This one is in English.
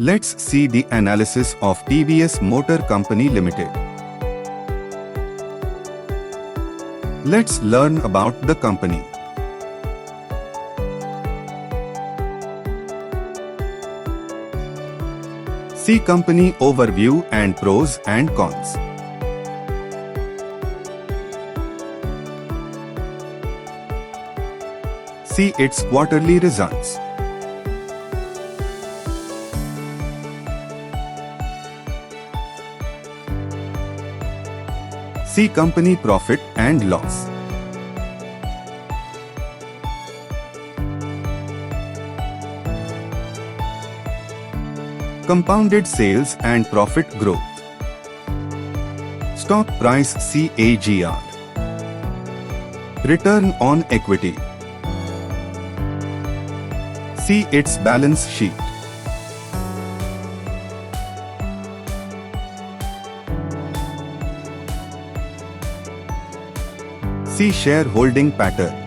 Let's see the analysis of TVS Motor Company Ltd. Let's learn about the company. See company overview and pros and cons. See its quarterly results. See company profit and loss. Compounded sales and profit growth. Stock price CAGR. Return on equity. See its balance sheet. See shareholding pattern.